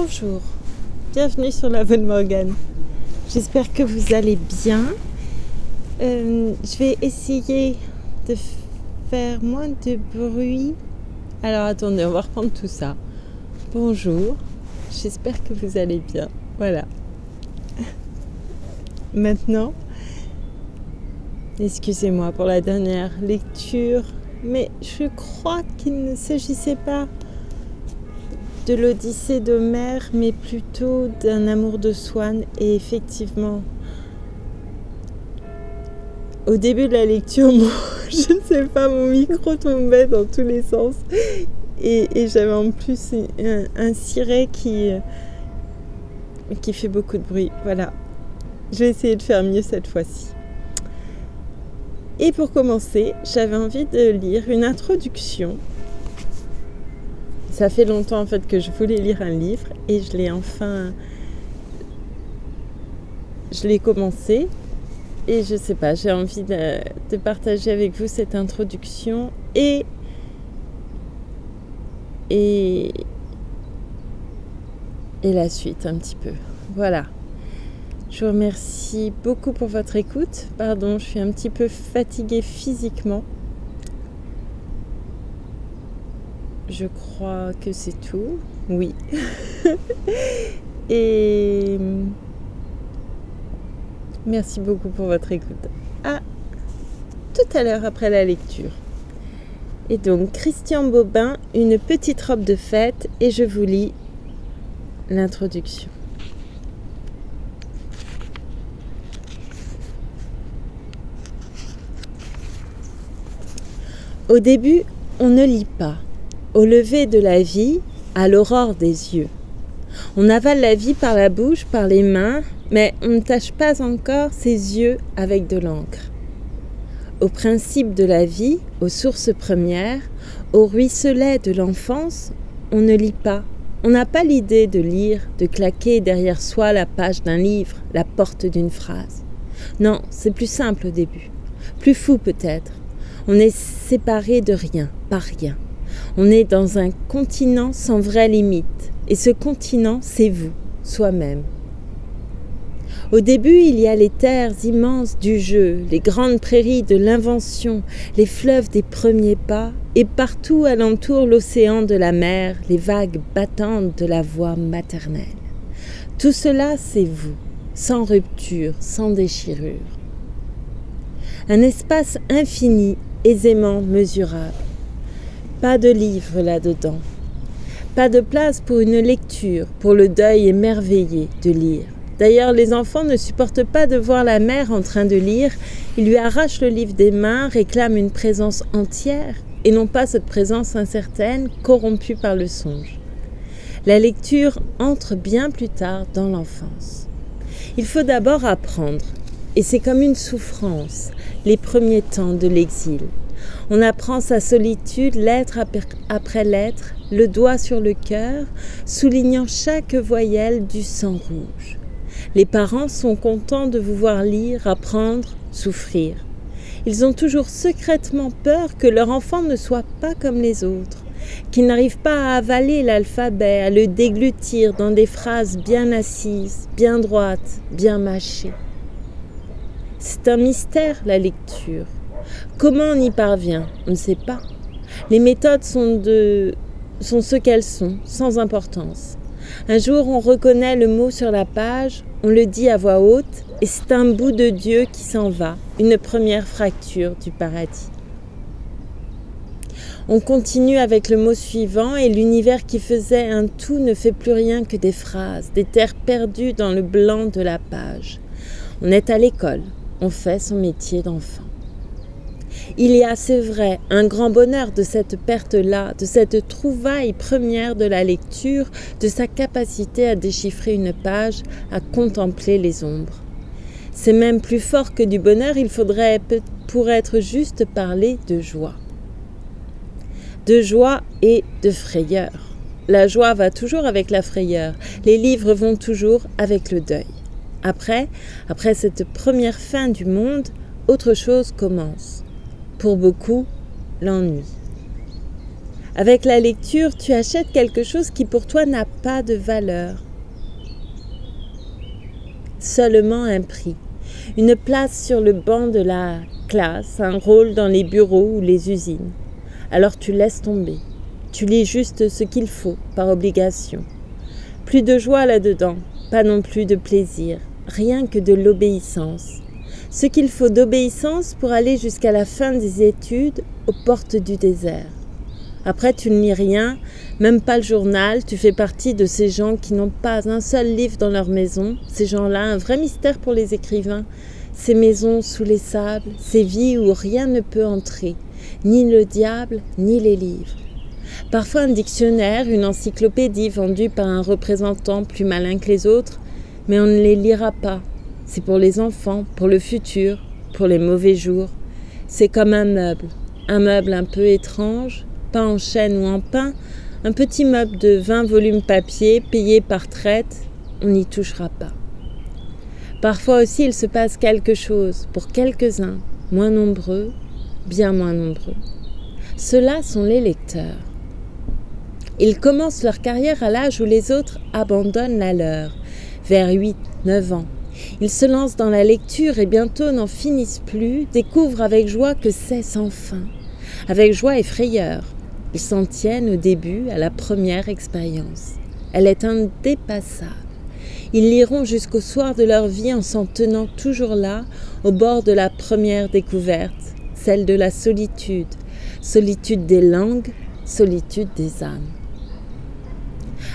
Bonjour, bienvenue sur la Bonne Morgane. J'espère que vous allez bien. Je vais essayer de faire moins de bruit. Alors attendez, on va reprendre tout ça. Bonjour, j'espère que vous allez bien. Voilà. Maintenant, excusez-moi pour la dernière lecture, mais je crois qu'il ne s'agissait pas de l'Odyssée d'Homère, mais plutôt d'un amour de Swann. Et effectivement, au début de la lecture, je ne sais pas, mon micro tombait dans tous les sens. Et j'avais en plus un siret qui fait beaucoup de bruit. Voilà, je vais essayer de faire mieux cette fois-ci. Et pour commencer, j'avais envie de lire une introduction. Ça fait longtemps en fait que je voulais lire un livre et je l'ai commencé et je sais pas, j'ai envie de partager avec vous cette introduction et la suite un petit peu. Voilà. Je vous remercie beaucoup pour votre écoute. Pardon, je suis un petit peu fatiguée physiquement. Je crois que c'est tout. Oui. Et merci beaucoup pour votre écoute. À tout à l'heure après la lecture. Et donc, Christian Bobin, Une petite robe de fête, et je vous lis l'introduction. Au début, on ne lit pas. Au lever de la vie, à l'aurore des yeux. On avale la vie par la bouche, par les mains, mais on ne tâche pas encore ses yeux avec de l'encre. Au principe de la vie, aux sources premières, au ruisselet de l'enfance, on ne lit pas. On n'a pas l'idée de lire, de claquer derrière soi la page d'un livre, la porte d'une phrase. Non, c'est plus simple au début, plus fou peut-être. On est séparé de rien, par rien. On est dans un continent sans vraie limite. Et ce continent, c'est vous, soi-même. Au début, il y a les terres immenses du jeu, les grandes prairies de l'invention, les fleuves des premiers pas, et partout alentour l'océan de la mer, les vagues battantes de la voix maternelle. Tout cela, c'est vous, sans rupture, sans déchirure. Un espace infini, aisément mesurable. Pas de livre là-dedans. Pas de place pour une lecture, pour le deuil émerveillé de lire. D'ailleurs, les enfants ne supportent pas de voir la mère en train de lire. Ils lui arrachent le livre des mains, réclament une présence entière, et non pas cette présence incertaine, corrompue par le songe. La lecture entre bien plus tard dans l'enfance. Il faut d'abord apprendre, et c'est comme une souffrance, les premiers temps de l'exil. On apprend sa solitude lettre après lettre, le doigt sur le cœur, soulignant chaque voyelle du sang rouge. Les parents sont contents de vous voir lire, apprendre, souffrir. Ils ont toujours secrètement peur que leur enfant ne soit pas comme les autres, qu'il n'arrive pas à avaler l'alphabet, à le déglutir dans des phrases bien assises, bien droites, bien mâchées. C'est un mystère, la lecture. Comment on y parvient? On ne sait pas. Les méthodes sont ce qu'elles sont, sans importance. Un jour, on reconnaît le mot sur la page, on le dit à voix haute, et c'est un bout de Dieu qui s'en va, une première fracture du paradis. On continue avec le mot suivant, et l'univers qui faisait un tout ne fait plus rien que des phrases, des terres perdues dans le blanc de la page. On est à l'école, on fait son métier d'enfant. Il y a, c'est vrai, un grand bonheur de cette perte-là, de cette trouvaille première de la lecture, de sa capacité à déchiffrer une page, à contempler les ombres. C'est même plus fort que du bonheur, il faudrait, pour être juste, parler de joie. De joie et de frayeur. La joie va toujours avec la frayeur, les livres vont toujours avec le deuil. Après cette première fin du monde, autre chose commence. Pour beaucoup, l'ennui. Avec la lecture, tu achètes quelque chose qui pour toi n'a pas de valeur. Seulement un prix. Une place sur le banc de la classe, un rôle dans les bureaux ou les usines. Alors tu laisses tomber. Tu lis juste ce qu'il faut, par obligation. Plus de joie là-dedans, pas non plus de plaisir, rien que de l'obéissance. Ce qu'il faut d'obéissance pour aller jusqu'à la fin des études aux portes du désert. Après, tu ne lis rien, même pas le journal, tu fais partie de ces gens qui n'ont pas un seul livre dans leur maison. Ces gens-là, un vrai mystère pour les écrivains. Ces maisons sous les sables, ces vies où rien ne peut entrer, ni le diable, ni les livres. Parfois un dictionnaire, une encyclopédie vendue par un représentant plus malin que les autres, mais on ne les lira pas. C'est pour les enfants, pour le futur, pour les mauvais jours. C'est comme un meuble un peu étrange, pas en chêne ou en pin, un petit meuble de 20 volumes papier payé par traite, on n'y touchera pas. Parfois aussi il se passe quelque chose, pour quelques-uns, moins nombreux, bien moins nombreux. Ceux-là sont les lecteurs. Ils commencent leur carrière à l'âge où les autres abandonnent la leur, vers 8-9 ans. Ils se lancent dans la lecture et bientôt n'en finissent plus, découvrent avec joie que c'est sans fin, avec joie et frayeur. Ils s'en tiennent au début à la première expérience. Elle est indépassable. Ils liront jusqu'au soir de leur vie en s'en tenant toujours là, au bord de la première découverte, celle de la solitude, solitude des langues, solitude des âmes.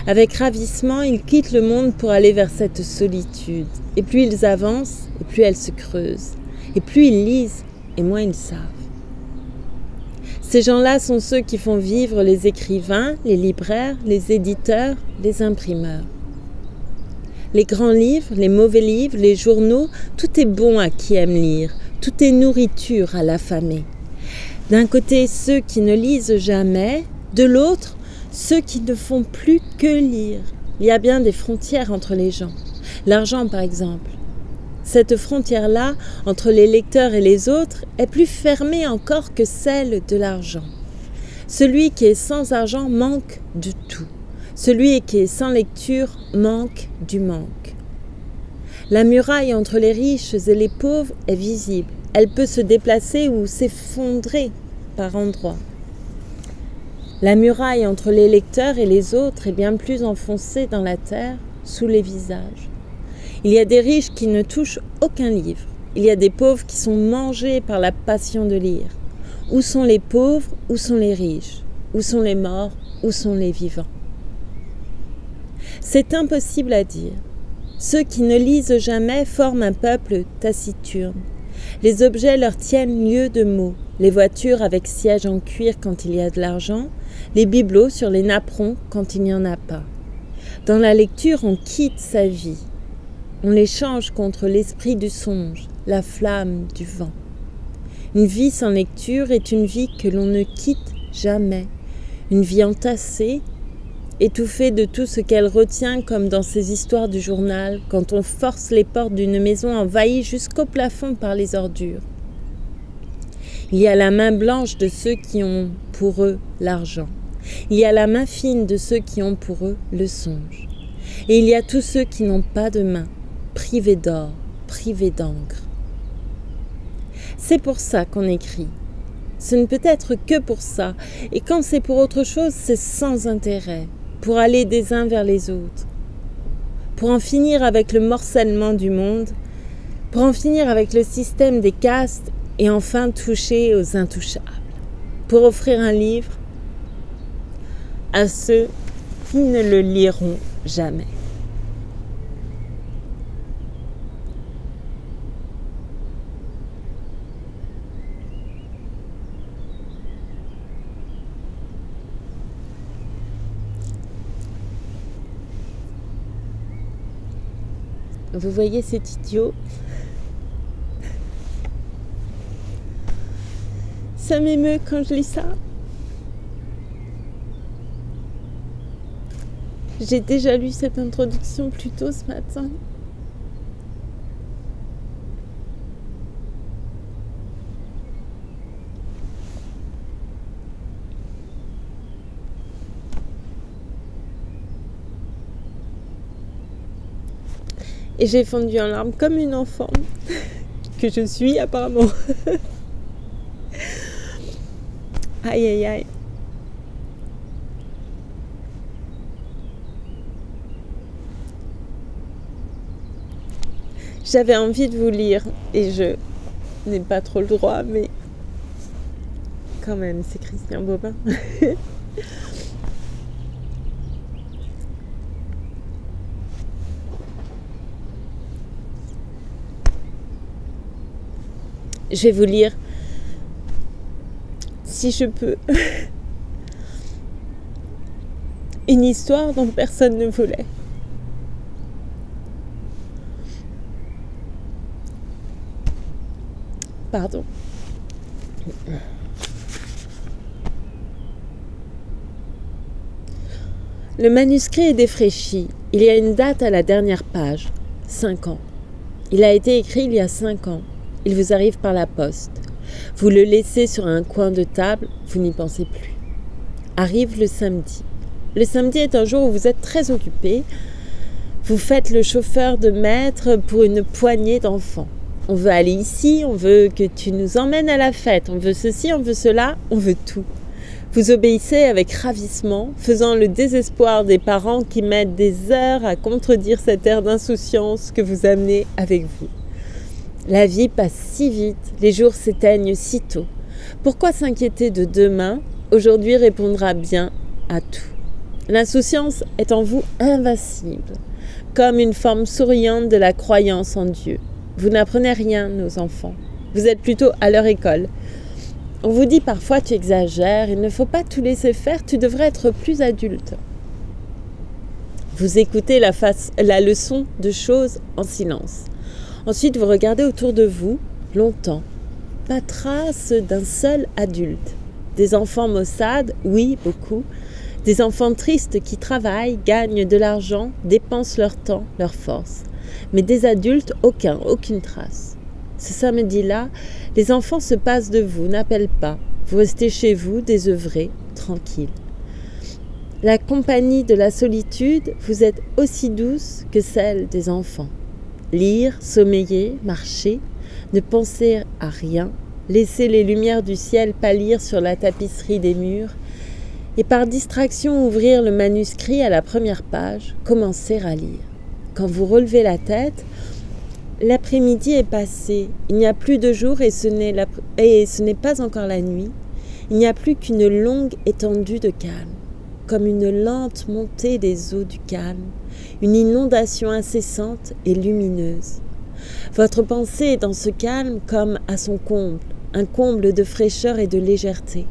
Avec ravissement, ils quittent le monde pour aller vers cette solitude. Et plus ils avancent, et plus elle se creuse. Et plus ils lisent, et moins ils savent. Ces gens-là sont ceux qui font vivre les écrivains, les libraires, les éditeurs, les imprimeurs. Les grands livres, les mauvais livres, les journaux, tout est bon à qui aime lire, tout est nourriture à l'affamé. D'un côté, ceux qui ne lisent jamais, de l'autre, ceux qui ne font plus que lire. Il y a bien des frontières entre les gens. L'argent, par exemple. Cette frontière-là, entre les lecteurs et les autres, est plus fermée encore que celle de l'argent. Celui qui est sans argent manque de tout. Celui qui est sans lecture manque du manque. La muraille entre les riches et les pauvres est visible. Elle peut se déplacer ou s'effondrer par endroits. La muraille entre les lecteurs et les autres est bien plus enfoncée dans la terre, sous les visages. Il y a des riches qui ne touchent aucun livre. Il y a des pauvres qui sont mangés par la passion de lire. Où sont les pauvres? Où sont les riches? Où sont les morts? Où sont les vivants? C'est impossible à dire. Ceux qui ne lisent jamais forment un peuple taciturne. Les objets leur tiennent lieu de mots. Les voitures avec siège en cuir quand il y a de l'argent, les bibelots sur les napperons quand il n'y en a pas. Dans la lecture, on quitte sa vie. On l'échange contre l'esprit du songe, la flamme du vent. Une vie sans lecture est une vie que l'on ne quitte jamais. Une vie entassée, étouffée de tout ce qu'elle retient comme dans ces histoires du journal, quand on force les portes d'une maison envahie jusqu'au plafond par les ordures. Il y a la main blanche de ceux qui ont pour eux l'argent. Il y a la main fine de ceux qui ont pour eux le songe. Et il y a tous ceux qui n'ont pas de main, privés d'or, privés d'encre. C'est pour ça qu'on écrit. Ce ne peut être que pour ça. Et quand c'est pour autre chose, c'est sans intérêt, pour aller des uns vers les autres. Pour en finir avec le morcellement du monde, pour en finir avec le système des castes et enfin toucher aux intouchables. Pour offrir un livre à ceux qui ne le liront jamais. Vous voyez cet idiot? Ça m'émeut quand je lis ça. J'ai déjà lu cette introduction plus tôt ce matin. Et j'ai fondu en larmes comme une enfant, que je suis apparemment. Aïe, aïe, aïe. J'avais envie de vous lire, et je n'ai pas trop le droit, mais quand même, c'est Christian Bobin. Je vais vous lire, si je peux, une histoire dont personne ne voulait. Pardon. Le manuscrit est défraîchi. Il y a une date à la dernière page. 5 ans. Il a été écrit il y a 5 ans. Il vous arrive par la poste. Vous le laissez sur un coin de table, vous n'y pensez plus. Arrive le samedi. Le samedi est un jour où vous êtes très occupé. Vous faites le chauffeur de maître pour une poignée d'enfants. On veut aller ici, on veut que tu nous emmènes à la fête, on veut ceci, on veut cela, on veut tout. Vous obéissez avec ravissement, faisant le désespoir des parents qui mettent des heures à contredire cet air d'insouciance que vous amenez avec vous. La vie passe si vite, les jours s'éteignent si tôt. Pourquoi s'inquiéter de demain? Aujourd'hui répondra bien à tout. L'insouciance est en vous invincible, comme une forme souriante de la croyance en Dieu. Vous n'apprenez rien, nos enfants. Vous êtes plutôt à leur école. On vous dit parfois tu exagères, il ne faut pas tout laisser faire, tu devrais être plus adulte. Vous écoutez la leçon de choses en silence. Ensuite, vous regardez autour de vous, longtemps. Pas trace d'un seul adulte. Des enfants maussades, oui, beaucoup. Des enfants tristes qui travaillent, gagnent de l'argent, dépensent leur temps, leur force. Mais des adultes, aucune trace. Ce samedi-là, les enfants se passent de vous, n'appellent pas. Vous restez chez vous, désœuvrés, tranquilles. La compagnie de la solitude vous est aussi douce que celle des enfants. Lire, sommeiller, marcher, ne penser à rien, laisser les lumières du ciel pâlir sur la tapisserie des murs et par distraction ouvrir le manuscrit à la première page, commencer à lire. Quand vous relevez la tête, l'après-midi est passé, il n'y a plus de jour et ce n'est pas encore la nuit, il n'y a plus qu'une longue étendue de calme, comme une lente montée des eaux du calme, une inondation incessante et lumineuse. Votre pensée est dans ce calme comme à son comble, un comble de fraîcheur et de légèreté.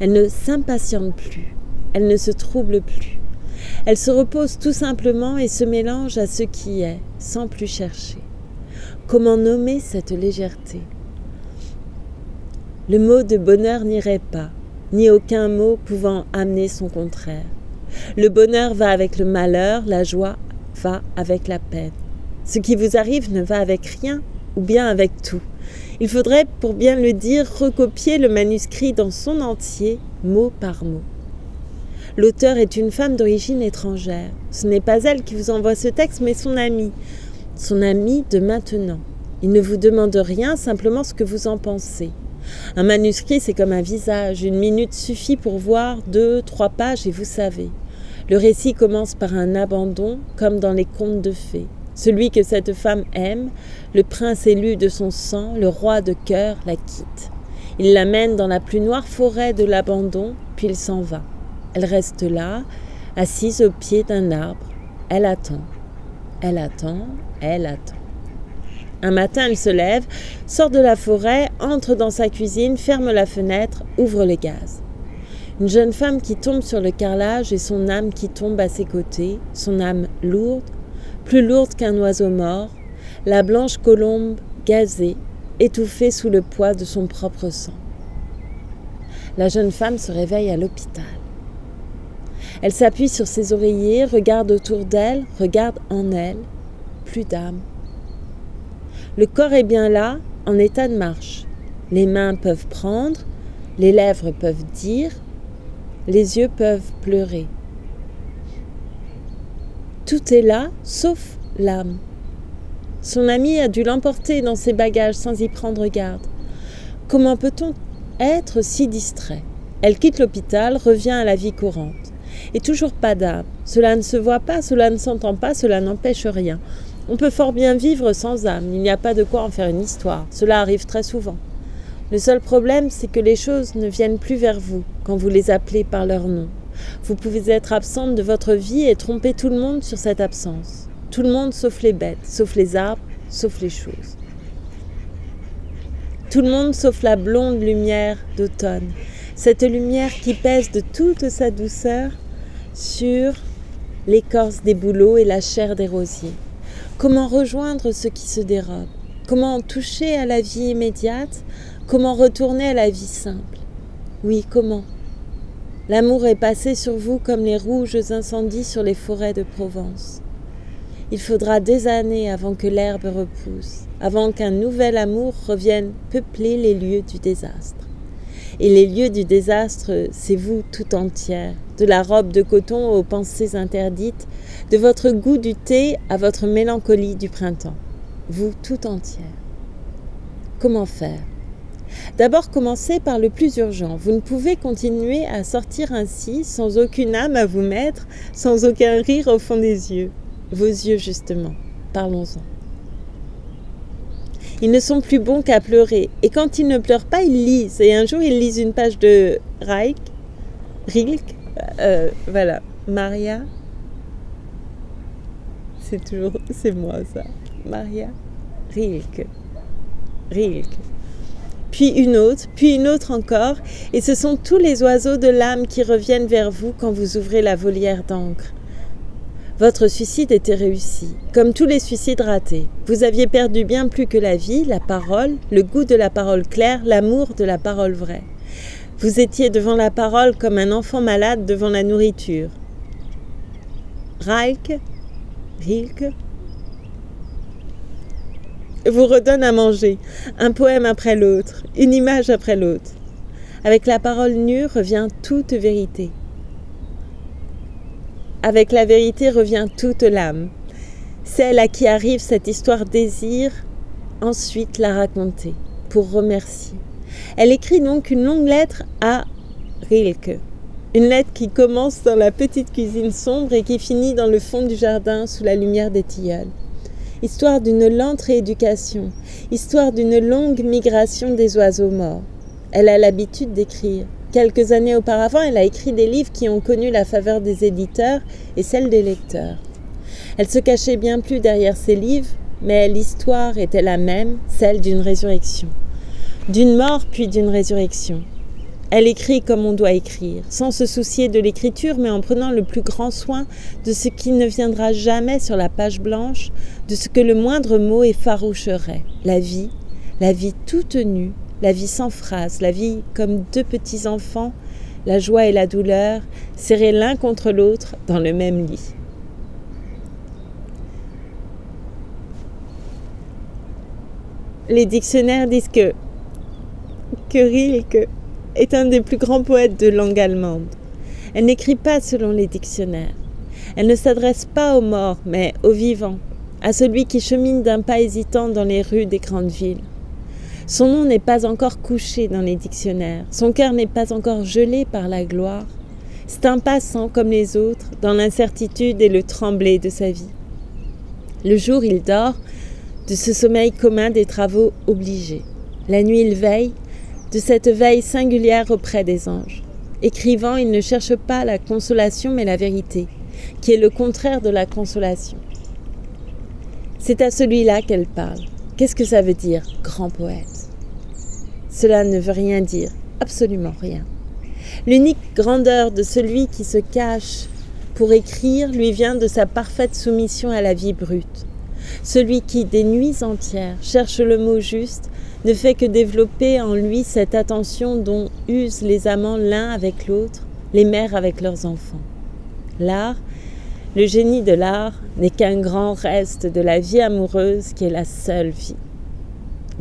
Elle ne s'impatiente plus, elle ne se trouble plus. Elle se repose tout simplement et se mélange à ce qui est, sans plus chercher. Comment nommer cette légèreté? Le mot de bonheur n'irait pas, ni aucun mot pouvant amener son contraire. Le bonheur va avec le malheur, la joie va avec la peine. Ce qui vous arrive ne va avec rien, ou bien avec tout. Il faudrait, pour bien le dire, recopier le manuscrit dans son entier, mot par mot. L'auteur est une femme d'origine étrangère. Ce n'est pas elle qui vous envoie ce texte, mais son amie de maintenant. Il ne vous demande rien, simplement ce que vous en pensez. Un manuscrit, c'est comme un visage. 1 minute suffit pour voir 2-3 pages et vous savez. Le récit commence par un abandon, comme dans les contes de fées. Celui que cette femme aime, le prince élu de son sang, le roi de cœur, la quitte. Il l'amène dans la plus noire forêt de l'abandon, puis il s'en va. Elle reste là, assise au pied d'un arbre. Elle attend. Elle attend, elle attend. Un matin, elle se lève, sort de la forêt, entre dans sa cuisine, ferme la fenêtre, ouvre le gaz. Une jeune femme qui tombe sur le carrelage et son âme qui tombe à ses côtés, son âme lourde, plus lourde qu'un oiseau mort, la blanche colombe gazée, étouffée sous le poids de son propre sang. La jeune femme se réveille à l'hôpital. Elle s'appuie sur ses oreillers, regarde autour d'elle, regarde en elle, plus d'âme. Le corps est bien là, en état de marche. Les mains peuvent prendre, les lèvres peuvent dire, les yeux peuvent pleurer. Tout est là, sauf l'âme. Son ami a dû l'emporter dans ses bagages sans y prendre garde. Comment peut-on être si distrait? Elle quitte l'hôpital, revient à la vie courante. Et toujours pas d'âme. Cela ne se voit pas, cela ne s'entend pas, cela n'empêche rien. On peut fort bien vivre sans âme, il n'y a pas de quoi en faire une histoire. Cela arrive très souvent. Le seul problème, c'est que les choses ne viennent plus vers vous quand vous les appelez par leur nom. Vous pouvez être absente de votre vie et tromper tout le monde sur cette absence. Tout le monde sauf les bêtes, sauf les arbres, sauf les choses. Tout le monde sauf la blonde lumière d'automne. Cette lumière qui pèse de toute sa douceur sur l'écorce des bouleaux et la chair des rosiers. Comment rejoindre ce qui se dérobe? Comment toucher à la vie immédiate? Comment retourner à la vie simple? Oui, comment? L'amour est passé sur vous comme les rouges incendies sur les forêts de Provence. Il faudra des années avant que l'herbe repousse, avant qu'un nouvel amour revienne peupler les lieux du désastre. Et les lieux du désastre, c'est vous tout entière, de la robe de coton aux pensées interdites, de votre goût du thé à votre mélancolie du printemps. Vous tout entière. Comment faire? D'abord, commencez par le plus urgent. Vous ne pouvez continuer à sortir ainsi, sans aucune âme à vous mettre, sans aucun rire au fond des yeux. Vos yeux, justement. Parlons-en. Ils ne sont plus bons qu'à pleurer. Et quand ils ne pleurent pas, ils lisent. Et un jour, ils lisent une page de Rilke. Voilà. Maria. C'est moi, ça. Maria. Rilke. Puis une autre encore. Et ce sont tous les oiseaux de l'âme qui reviennent vers vous quand vous ouvrez la volière d'encre. Votre suicide était réussi, comme tous les suicides ratés. Vous aviez perdu bien plus que la vie, la parole, le goût de la parole claire, l'amour de la parole vraie. Vous étiez devant la parole comme un enfant malade devant la nourriture. Rilke vous redonne à manger, un poème après l'autre, une image après l'autre. Avec la parole nue revient toute vérité. Avec la vérité revient toute l'âme. Celle à qui arrive cette histoire désire ensuite la raconter, pour remercier. Elle écrit donc une longue lettre à Rilke. Une lettre qui commence dans la petite cuisine sombre et qui finit dans le fond du jardin sous la lumière des tilleuls. Histoire d'une lente rééducation, histoire d'une longue migration des oiseaux morts. Elle a l'habitude d'écrire. Quelques années auparavant, elle a écrit des livres qui ont connu la faveur des éditeurs et celle des lecteurs. Elle se cachait bien plus derrière ces livres, mais l'histoire était la même, celle d'une résurrection. D'une mort puis d'une résurrection. Elle écrit comme on doit écrire, sans se soucier de l'écriture, mais en prenant le plus grand soin de ce qui ne viendra jamais sur la page blanche, de ce que le moindre mot effaroucherait. La vie toute nue, la vie sans phrase, la vie comme deux petits enfants, la joie et la douleur, serrés l'un contre l'autre dans le même lit. Les dictionnaires disent que Rilke est un des plus grands poètes de langue allemande. Elle n'écrit pas selon les dictionnaires. Elle ne s'adresse pas aux morts, mais aux vivants, à celui qui chemine d'un pas hésitant dans les rues des grandes villes. Son nom n'est pas encore couché dans les dictionnaires, son cœur n'est pas encore gelé par la gloire. C'est un passant comme les autres, dans l'incertitude et le tremblé de sa vie. Le jour, il dort, de ce sommeil commun des travaux obligés. La nuit, il veille, de cette veille singulière auprès des anges. Écrivant, il ne cherche pas la consolation mais la vérité, qui est le contraire de la consolation. C'est à celui-là qu'elle parle. Qu'est-ce que ça veut dire, grand poète? Cela ne veut rien dire, absolument rien. L'unique grandeur de celui qui se cache pour écrire lui vient de sa parfaite soumission à la vie brute. Celui qui, des nuits entières, cherche le mot juste, ne fait que développer en lui cette attention dont usent les amants l'un avec l'autre, les mères avec leurs enfants. L'art, le génie de l'art, n'est qu'un grand reste de la vie amoureuse qui est la seule vie.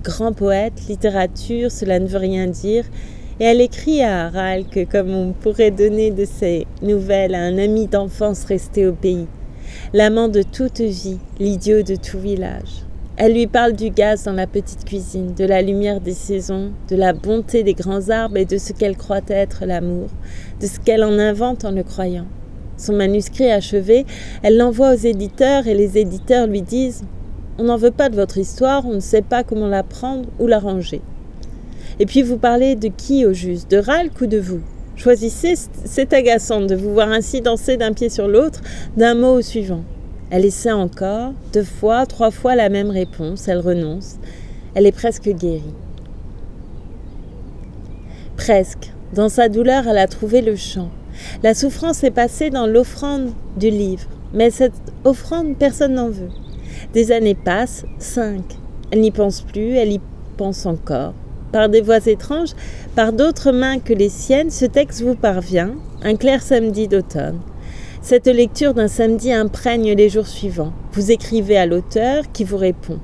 Grand poète, littérature, cela ne veut rien dire, et elle écrit à Rilke comme on pourrait donner de ses nouvelles à un ami d'enfance resté au pays, l'amant de toute vie, l'idiot de tout village. Elle lui parle du gaz dans la petite cuisine, de la lumière des saisons, de la bonté des grands arbres et de ce qu'elle croit être l'amour, de ce qu'elle en invente en le croyant. Son manuscrit achevé, elle l'envoie aux éditeurs et les éditeurs lui disent « On n'en veut pas de votre histoire, on ne sait pas comment la prendre ou la ranger. » Et puis vous parlez de qui au juste, de Ralph ou de vous? Choisissez, c'est agaçant de vous voir ainsi danser d'un pied sur l'autre, d'un mot au suivant. Elle essaie encore, 2 fois, 3 fois la même réponse, elle renonce. Elle est presque guérie. Presque. Dans sa douleur, elle a trouvé le chant. La souffrance est passée dans l'offrande du livre. Mais cette offrande, personne n'en veut. Des années passent, 5. Elle n'y pense plus, elle y pense encore. Par des voix étranges, par d'autres mains que les siennes, ce texte vous parvient, un clair samedi d'automne. Cette lecture d'un samedi imprègne les jours suivants. Vous écrivez à l'auteur qui vous répond.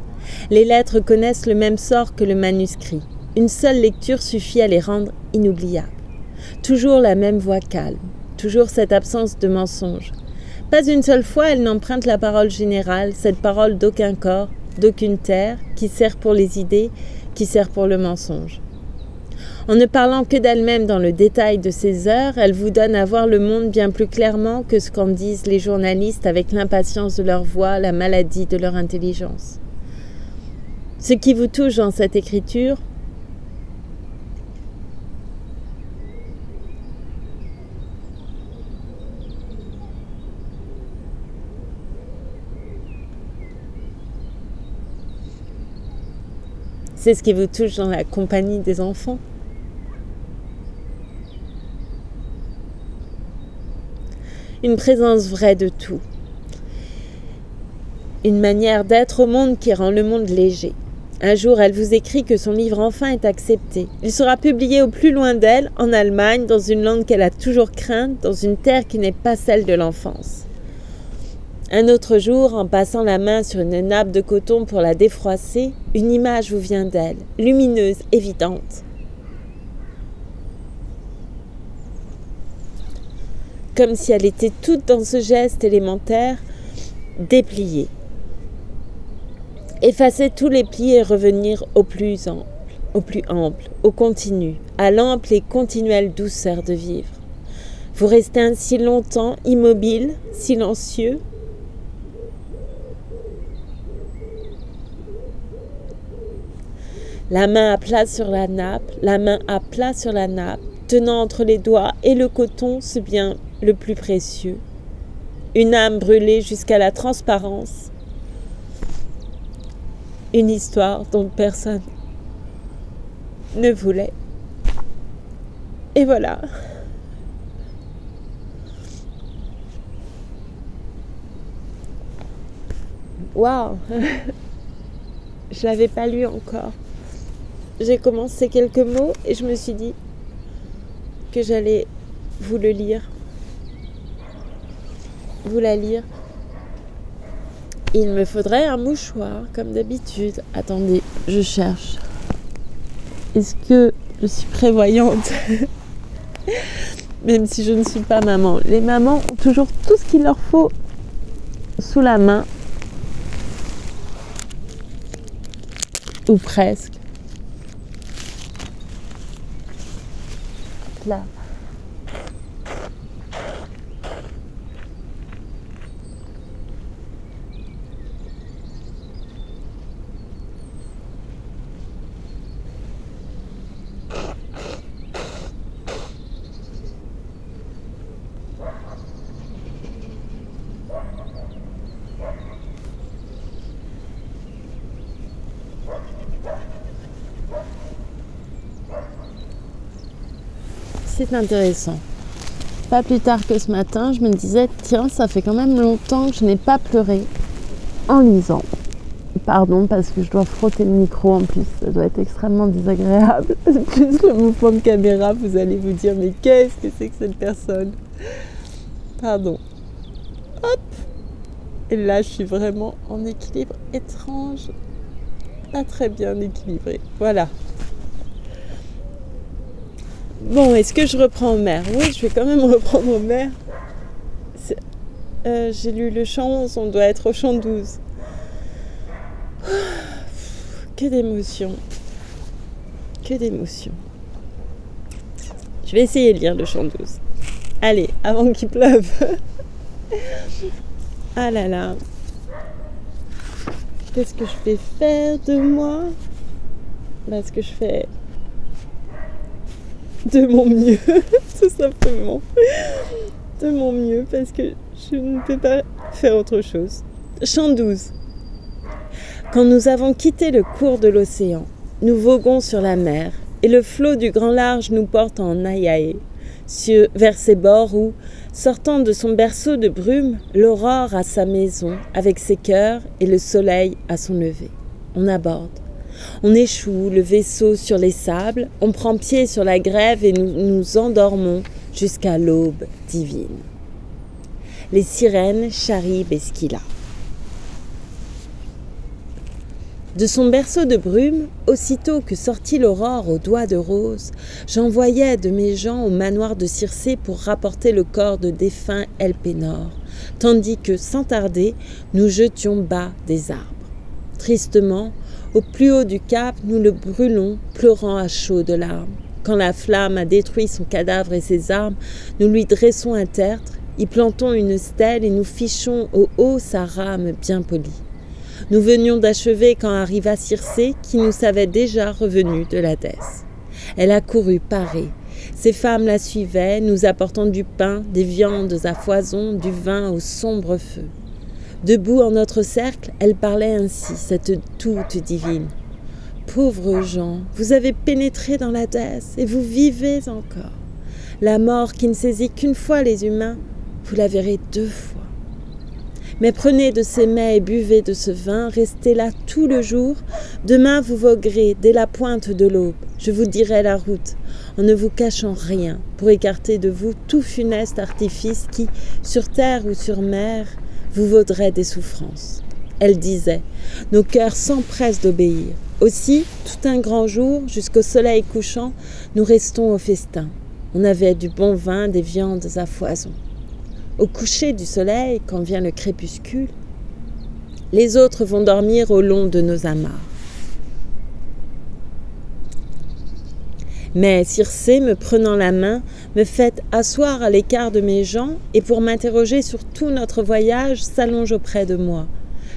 Les lettres connaissent le même sort que le manuscrit. Une seule lecture suffit à les rendre inoubliables. Toujours la même voix calme, toujours cette absence de mensonge. Pas une seule fois elle n'emprunte la parole générale, cette parole d'aucun corps, d'aucune terre, qui sert pour les idées, qui sert pour le mensonge. En ne parlant que d'elle-même dans le détail de ses heures, elle vous donne à voir le monde bien plus clairement que ce qu'en disent les journalistes avec l'impatience de leur voix, la maladie de leur intelligence. Ce qui vous touche dans cette écriture, c'est ce qui vous touche dans la compagnie des enfants. Une présence vraie de tout. Une manière d'être au monde qui rend le monde léger. Un jour, elle vous écrit que son livre enfin est accepté. Il sera publié au plus loin d'elle, en Allemagne, dans une langue qu'elle a toujours crainte, dans une terre qui n'est pas celle de l'enfance. Un autre jour, en passant la main sur une nappe de coton pour la défroisser, une image vous vient d'elle, lumineuse, évidente. Comme si elle était toute dans ce geste élémentaire, déplier. Effacer tous les plis et revenir au plus ample, au continu, à l'ample et continuelle douceur de vivre. Vous restez ainsi longtemps, immobile, silencieux. La main à plat sur la nappe, tenant entre les doigts et le coton ce bien le plus précieux. Une âme brûlée jusqu'à la transparence. Une histoire dont personne ne voulait. Et voilà. Waouh. Je l'avais pas lu encore. J'ai commencé quelques mots et je me suis dit que j'allais vous la lire. Il me faudrait un mouchoir, comme d'habitude. Attendez, je cherche. Est-ce que je suis prévoyante? Même si je ne suis pas maman. Les mamans ont toujours tout ce qu'il leur faut sous la main. Ou presque. Là. C'est intéressant. Pas plus tard que ce matin, je me disais, tiens, ça fait quand même longtemps que je n'ai pas pleuré en lisant. Pardon, parce que je dois frotter le micro en plus, ça doit être extrêmement désagréable. Plus le mouvement de caméra, vous allez vous dire, mais qu'est-ce que c'est que cette personne? Pardon. Hop. Et là, je suis vraiment en équilibre étrange. Pas très bien équilibré. Voilà. Bon, est-ce que je reprends Homère? Oui, je vais quand même reprendre Homère. J'ai lu le chant 11, on doit être au chant 12. Que d'émotions. Que d'émotions. Je vais essayer de lire le chant 12. Allez, avant qu'il pleuve. Ah là là. Qu'est-ce que je vais faire de moi? Parce que je fais de mon mieux, tout simplement. De mon mieux, parce que je ne peux pas faire autre chose. Chant 12. Quand nous avons quitté le cours de l'océan, nous voguons sur la mer, et le flot du grand large nous porte en Ayaé, vers ses bords où, sortant de son berceau de brume, l'aurore a sa maison, avec ses cœurs, et le soleil à son lever. On aborde. On échoue le vaisseau sur les sables, on prend pied sur la grève et nous nous endormons jusqu'à l'aube divine. Les sirènes Charybde et Scylla. De son berceau de brume, aussitôt que sortit l'aurore aux doigts de rose, j'envoyais de mes gens au manoir de Circé pour rapporter le corps de défunt Elpénor, tandis que, sans tarder, nous jetions bas des arbres. Tristement, au plus haut du cap, nous le brûlons, pleurant à chaudes larmes. Quand la flamme a détruit son cadavre et ses armes, nous lui dressons un tertre, y plantons une stèle et nous fichons au haut sa rame bien polie. Nous venions d'achever quand arriva Circé, qui nous savait déjà revenus de l'Hadès. Elle accourut parée. Ses femmes la suivaient, nous apportant du pain, des viandes à foison, du vin au sombre feu. Debout en notre cercle, elle parlait ainsi, cette toute divine. « Pauvres gens, vous avez pénétré dans l'Hadès et vous vivez encore. La mort qui ne saisit qu'une fois les humains, vous la verrez 2 fois. Mais prenez de ces mets et buvez de ce vin, restez là tout le jour. Demain vous voguerez dès la pointe de l'aube. Je vous dirai la route, en ne vous cachant rien, pour écarter de vous tout funeste artifice qui, sur terre ou sur mer, vous vaudrait des souffrances. » Elle disait, nos cœurs s'empressent d'obéir. Aussi, tout un grand jour, jusqu'au soleil couchant, nous restons au festin. On avait du bon vin, des viandes à foison. Au coucher du soleil, quand vient le crépuscule, les autres vont dormir au long de nos amarres. Mais Circé, me prenant la main, me fait asseoir à l'écart de mes gens et pour m'interroger sur tout notre voyage, s'allonge auprès de moi.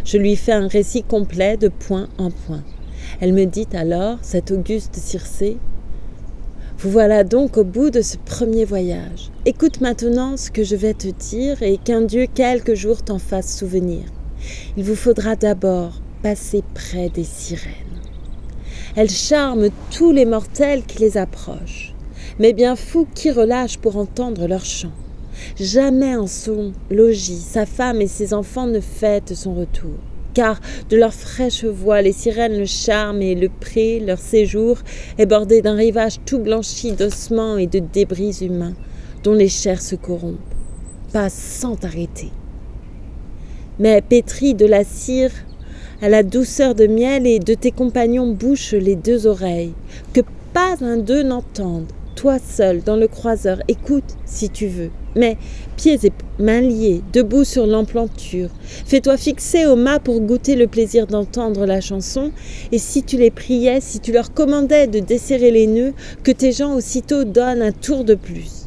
Je lui fais un récit complet de point en point. Elle me dit alors, cette auguste Circé, « Vous voilà donc au bout de ce premier voyage. Écoute maintenant ce que je vais te dire et qu'un Dieu quelques jours t'en fasse souvenir. Il vous faudra d'abord passer près des sirènes. Elles charment tous les mortels qui les approchent, mais bien fou qui relâche pour entendre leur chant. Jamais en son logis, sa femme et ses enfants ne fêtent son retour. Car de leur fraîche voix, les sirènes le charment et le pré, leur séjour, est bordé d'un rivage tout blanchi d'ossements et de débris humains, dont les chairs se corrompent, passe sans arrêter. Mais pétrie de la cire, à la douceur de miel et de tes compagnons bouche les 2 oreilles, que pas un d'eux n'entende. Toi seul, dans le croiseur, écoute si tu veux, mais pieds et mains liés, debout sur l'emplanture. Fais-toi fixer au mât pour goûter le plaisir d'entendre la chanson, et si tu les priais, si tu leur commandais de desserrer les nœuds, que tes gens aussitôt donnent un tour de plus.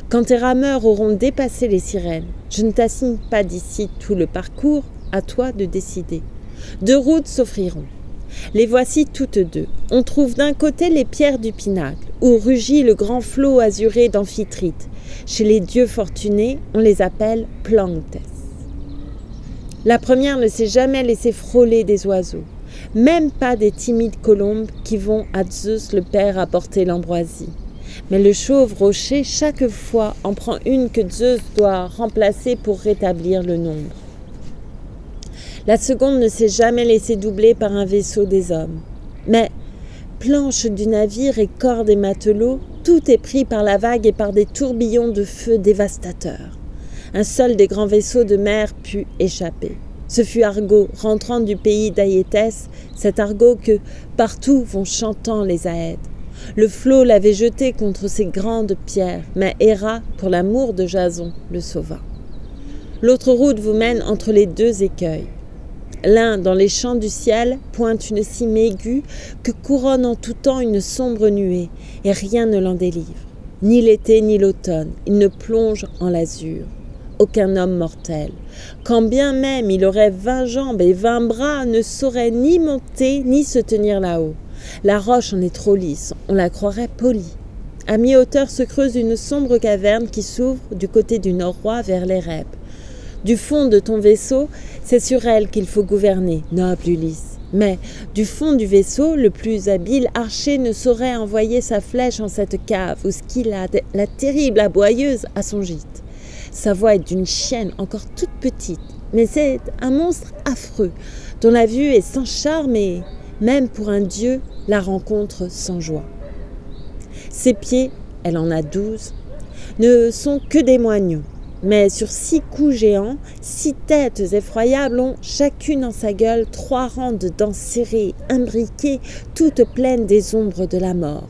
Quand tes rameurs auront dépassé les sirènes, je ne t'assigne pas d'ici tout le parcours, à toi de décider. 2 routes s'offriront. Les voici toutes 2. On trouve d'un côté les pierres du pinacle, où rugit le grand flot azuré d'Amphitrite. Chez les dieux fortunés, on les appelle Planctes. La première ne s'est jamais laissée frôler des oiseaux, même pas des timides colombes qui vont à Zeus le Père apporter l'ambroisie. Mais le chauve rocher, chaque fois, en prend une que Zeus doit remplacer pour rétablir le nombre. La seconde ne s'est jamais laissée doubler par un vaisseau des hommes. Mais, planche du navire et corps des matelots, tout est pris par la vague et par des tourbillons de feu dévastateurs. Un seul des grands vaisseaux de mer put échapper. Ce fut Argo, rentrant du pays d'Aïétès, cet Argo que partout vont chantant les Aèdes. Le flot l'avait jeté contre ces grandes pierres, mais Héra, pour l'amour de Jason, le sauva. L'autre route vous mène entre les 2 écueils. L'un, dans les champs du ciel, pointe une cime aiguë que couronne en tout temps une sombre nuée, et rien ne l'en délivre. Ni l'été ni l'automne, il ne plonge en l'azur. Aucun homme mortel, quand bien même il aurait 20 jambes et 20 bras, ne saurait ni monter ni se tenir là-haut. La roche en est trop lisse, on la croirait polie. À mi-hauteur se creuse une sombre caverne qui s'ouvre du côté du nord-roi vers l'Érèbe. Du fond de ton vaisseau, c'est sur elle qu'il faut gouverner, noble Ulysse. Mais du fond du vaisseau, le plus habile archer ne saurait envoyer sa flèche en cette cave où Scylla, la terrible aboyeuse, a son gîte. Sa voix est d'une chienne encore toute petite, mais c'est un monstre affreux, dont la vue est sans charme et, même pour un dieu, la rencontre sans joie. Ses pieds, elle en a 12, ne sont que des moignons, mais sur 6 coups géants, 6 têtes effroyables ont chacune en sa gueule 3 rangs de dents serrées, imbriquées, toutes pleines des ombres de la mort.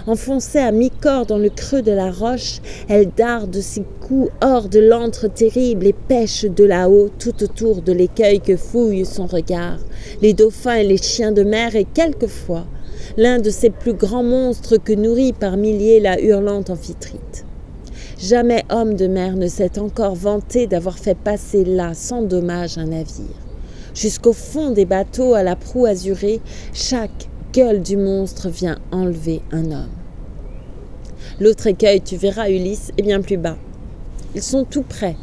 Enfoncée à mi-corps dans le creux de la roche, elle darde ses coups hors de l'antre terrible et pêche de là-haut tout autour de l'écueil que fouille son regard, les dauphins et les chiens de mer et quelquefois l'un de ces plus grands monstres que nourrit par milliers la hurlante Amphitrite. Jamais homme de mer ne s'est encore vanté d'avoir fait passer là sans dommage un navire. Jusqu'au fond des bateaux à la proue azurée, chaque gueule du monstre vient enlever un homme. L'autre écueil, tu verras Ulysse, est bien plus bas. Ils sont tout près.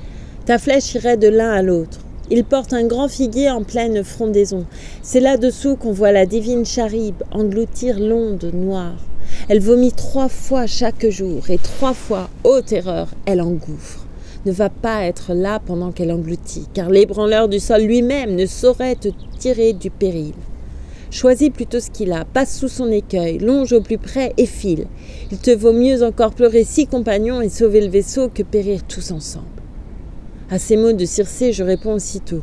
Ta flèche irait de l'un à l'autre. Il porte un grand figuier en pleine frondaison. C'est là-dessous qu'on voit la divine Charibe engloutir l'onde noire. Elle vomit 3 fois chaque jour et 3 fois, ô terreur, elle engouffre. Ne va pas être là pendant qu'elle engloutit, car l'ébranleur du sol lui-même ne saurait te tirer du péril. Choisis plutôt Scylla, passe sous son écueil, longe au plus près et file. Il te vaut mieux encore pleurer 6 compagnons et sauver le vaisseau que périr tous ensemble. À ces mots de Circé, je réponds aussitôt.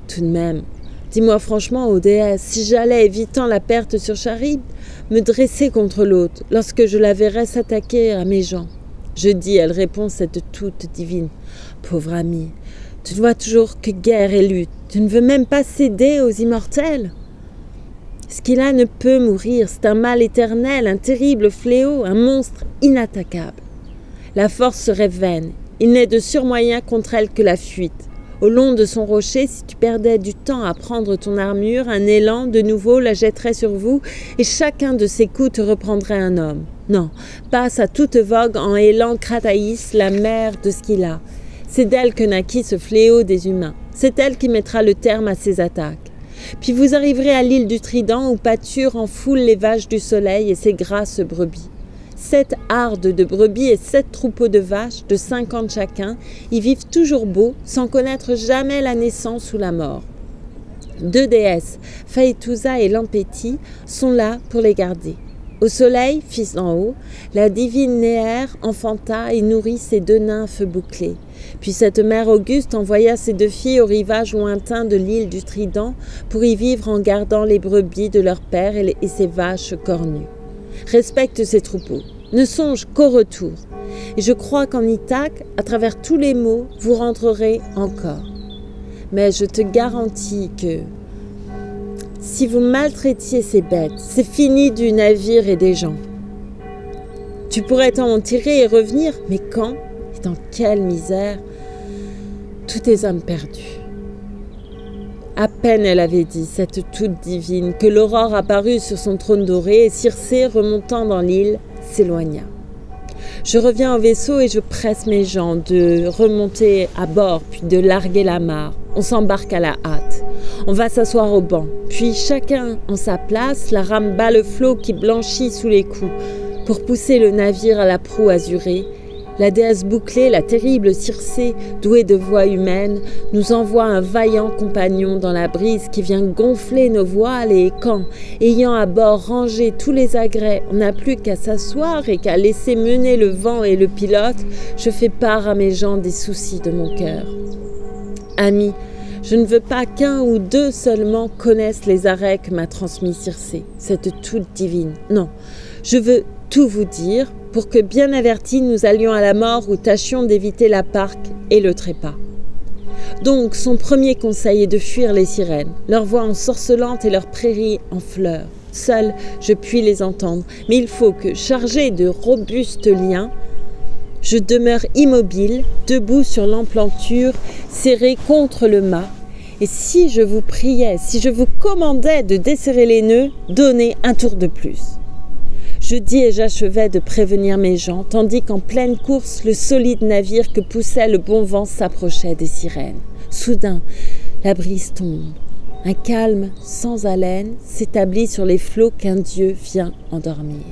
Tout de même, dis-moi franchement, ô déesse, si j'allais, évitant la perte sur Charibe, me dresser contre l'autre, lorsque je la verrais s'attaquer à mes gens. Je dis, elle répond, cette toute divine. Pauvre amie, tu ne vois toujours que guerre et lutte. Tu ne veux même pas céder aux immortels. Scylla ne peut mourir, c'est un mal éternel, un terrible fléau, un monstre inattaquable. La force serait vaine. Il n'est de surmoyen contre elle que la fuite. Au long de son rocher, si tu perdais du temps à prendre ton armure, un élan de nouveau la jetterait sur vous et chacun de ses coups te reprendrait un homme. Non, passe à toute vogue en hélant Crataïs, la mère de Scylla. C'est d'elle que naquit ce fléau des humains. C'est elle qui mettra le terme à ses attaques. Puis vous arriverez à l'île du Trident où pâturent en foule les vaches du soleil et ses grasses brebis. 7 hardes de brebis et 7 troupeaux de vaches, de 50 chacun, y vivent toujours beaux, sans connaître jamais la naissance ou la mort. 2 déesses, Phaétousa et Lampétie, sont là pour les garder. Au soleil, fils d'en haut, la divine Néaire enfanta et nourrit ses 2 nymphes bouclées. Puis cette mère auguste envoya ses 2 filles au rivage lointain de l'île du Trident pour y vivre en gardant les brebis de leur père et ses vaches cornues. Respecte ces troupeaux. Ne songe qu'au retour. Et je crois qu'en Ithaque, à travers tous les maux, vous rentrerez encore. Mais je te garantis que si vous maltraitiez ces bêtes, c'est fini du navire et des gens. Tu pourrais t'en tirer et revenir, mais quand et dans quelle misère? Tous tes âmes perdues. À peine elle avait dit, cette toute divine, que l'aurore apparut sur son trône doré et Circé, remontant dans l'île, s'éloigna. Je reviens au vaisseau et je presse mes gens de remonter à bord, puis de larguer l'amarre. On s'embarque à la hâte. On va s'asseoir au banc. Puis chacun en sa place, la rame bat le flot qui blanchit sous les coups. Pour pousser le navire à la proue azurée, la déesse bouclée, la terrible Circé, douée de voix humaine, nous envoie un vaillant compagnon dans la brise qui vient gonfler nos voiles et quand, ayant à bord rangé tous les agrès, on n'a plus qu'à s'asseoir et qu'à laisser mener le vent et le pilote, je fais part à mes gens des soucis de mon cœur. Amis, je ne veux pas qu'1 ou 2 seulement connaissent les arrêts que m'a transmis Circé, cette toute divine. Non, je veux tout vous dire pour que, bien avertis, nous allions à la mort ou tâchions d'éviter la parque et le trépas. Donc son premier conseil est de fuir les sirènes, leur voix ensorcelante et leurs prairies en fleurs. Seul, je puis les entendre, mais il faut que, chargé de robustes liens, je demeure immobile, debout sur l'emplanture, serré contre le mât. Et si je vous priais, si je vous commandais de desserrer les nœuds, donnez un tour de plus. Je dis et j'achevais de prévenir mes gens, tandis qu'en pleine course, le solide navire que poussait le bon vent s'approchait des sirènes. Soudain, la brise tombe. Un calme sans haleine s'établit sur les flots qu'un dieu vient endormir.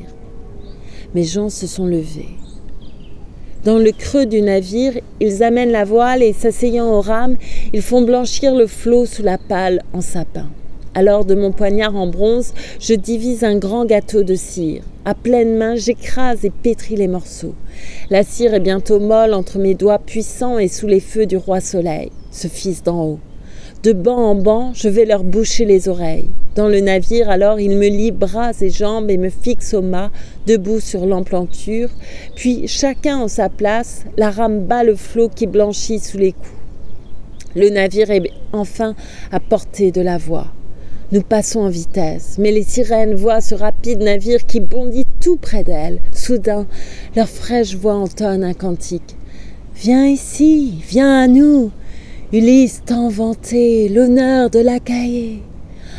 Mes gens se sont levés. Dans le creux du navire, ils amènent la voile et, s'asseyant aux rames, ils font blanchir le flot sous la pâle en sapin. Alors, de mon poignard en bronze, je divise un grand gâteau de cire. À pleine main, j'écrase et pétris les morceaux. La cire est bientôt molle entre mes doigts puissants et sous les feux du roi soleil, ce fils d'en haut. De banc en banc, je vais leur boucher les oreilles. Dans le navire, alors, ils me lient bras et jambes et me fixent au mât, debout sur l'emplanture. Puis, chacun en sa place, la rame bat le flot qui blanchit sous les coups. Le navire est enfin à portée de la voix. Nous passons en vitesse, mais les sirènes voient ce rapide navire qui bondit tout près d'elles. Soudain, leur fraîche voix entonne un cantique. « Viens ici, viens à nous !» Ulysse tant vanté, l'honneur de l'Achaïe.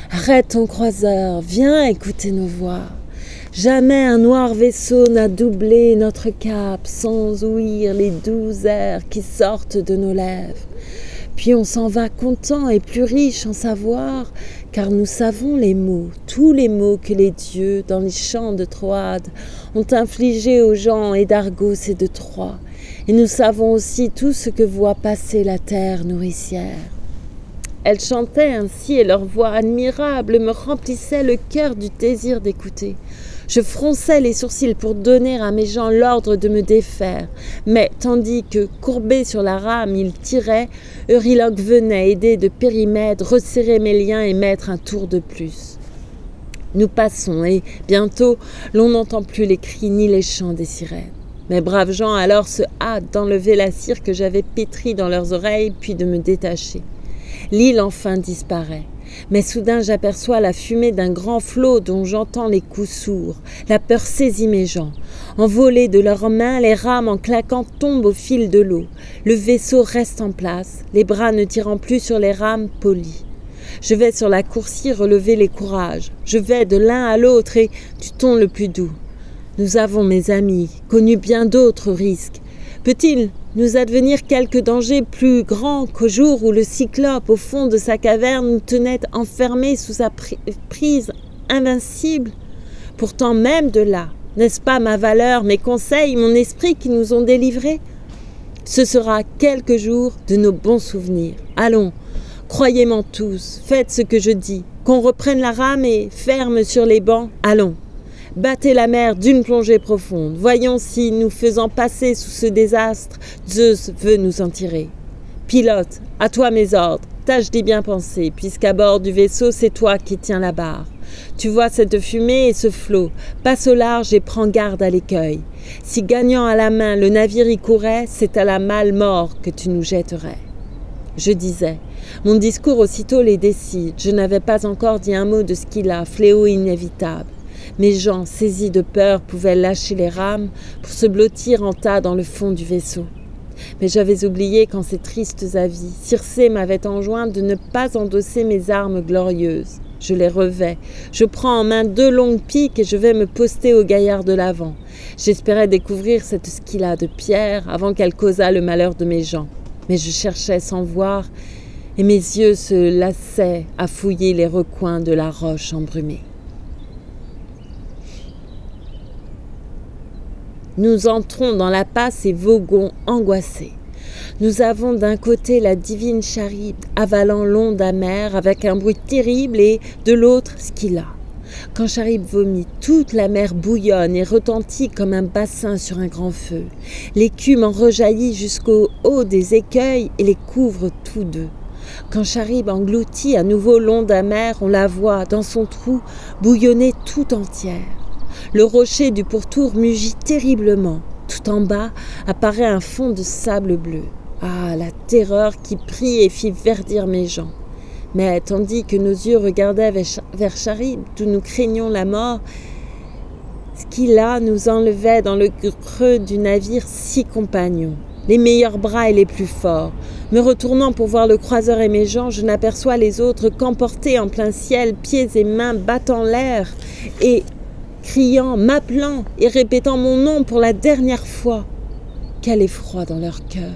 Arrête ton croiseur, viens écouter nos voix. Jamais un noir vaisseau n'a doublé notre cap sans ouïr les doux airs qui sortent de nos lèvres. Puis on s'en va content et plus riche en savoir, car nous savons les mots, tous les mots que les dieux, dans les champs de Troade, ont infligés aux gens et d'Argos et de Troie. Et nous savons aussi tout ce que voit passer la terre nourricière. Elles chantaient ainsi et leur voix admirable me remplissait le cœur du désir d'écouter. Je fronçais les sourcils pour donner à mes gens l'ordre de me défaire. Mais tandis que, courbés sur la rame, ils tiraient, Euryloque venait, aidé de Périmède, resserrer mes liens et mettre un tour de plus. Nous passons et, bientôt, l'on n'entend plus les cris ni les chants des sirènes. Mes braves gens alors se hâtent d'enlever la cire que j'avais pétrie dans leurs oreilles, puis de me détacher. L'île enfin disparaît. Mais soudain j'aperçois la fumée d'un grand flot dont j'entends les coups sourds. La peur saisit mes gens. Envolés de leurs mains, les rames en claquant tombent au fil de l'eau. Le vaisseau reste en place, les bras ne tirant plus sur les rames polies. Je vais sur la coursier relever les courages. Je vais de l'un à l'autre et du ton le plus doux. Nous avons, mes amis, connu bien d'autres risques. Peut-il nous advenir quelque danger plus grand qu'au jour où le cyclope, au fond de sa caverne, nous tenait enfermés sous sa prise invincible? Pourtant, même de là, n'est-ce pas ma valeur, mes conseils, mon esprit qui nous ont délivrés? Ce sera quelques jours de nos bons souvenirs. Allons, croyez-moi tous, faites ce que je dis, qu'on reprenne la rame et, ferme sur les bancs, allons. Battez la mer d'une plongée profonde. Voyons si, nous faisant passer sous ce désastre, Zeus veut nous en tirer. Pilote, à toi mes ordres. Tâche d'y bien penser, puisqu'à bord du vaisseau, c'est toi qui tiens la barre. Tu vois cette fumée et ce flot. Passe au large et prends garde à l'écueil. Si gagnant à la main, le navire y courait, c'est à la male mort que tu nous jetterais. Je disais. Mon discours aussitôt les décide. Je n'avais pas encore dit un mot de Scylla, fléau inévitable. Mes gens, saisis de peur, pouvaient lâcher les rames pour se blottir en tas dans le fond du vaisseau. Mais j'avais oublié qu'en ces tristes avis, Circé m'avait enjoint de ne pas endosser mes armes glorieuses. Je les revais. Je prends en main 2 longues piques et je vais me poster au gaillard de l'avant. J'espérais découvrir cette Scylla de pierre avant qu'elle causât le malheur de mes gens. Mais je cherchais sans voir et mes yeux se lassaient à fouiller les recoins de la roche embrumée. Nous entrons dans la passe et voguons angoissés. Nous avons d'un côté la divine Charybde avalant l'onde amère avec un bruit terrible et de l'autre Scylla. Quand Charybde vomit, toute la mer bouillonne et retentit comme un bassin sur un grand feu. L'écume en rejaillit jusqu'au haut des écueils et les couvre tous deux. Quand Charybde engloutit à nouveau l'onde amère, on la voit dans son trou bouillonner tout entière. Le rocher du pourtour mugit terriblement. Tout en bas apparaît un fond de sable bleu. Ah, la terreur qui prit et fit verdir mes gens. Mais tandis que nos yeux regardaient vers Charib, d'où nous craignions la mort, Scylla nous enlevait dans le creux du navire 6 compagnons, les meilleurs bras et les plus forts. Me retournant pour voir le croiseur et mes gens, je n'aperçois les autres qu'emportés en plein ciel, pieds et mains battant l'air et criant, m'appelant et répétant mon nom pour la dernière fois. Quel effroi dans leur cœur!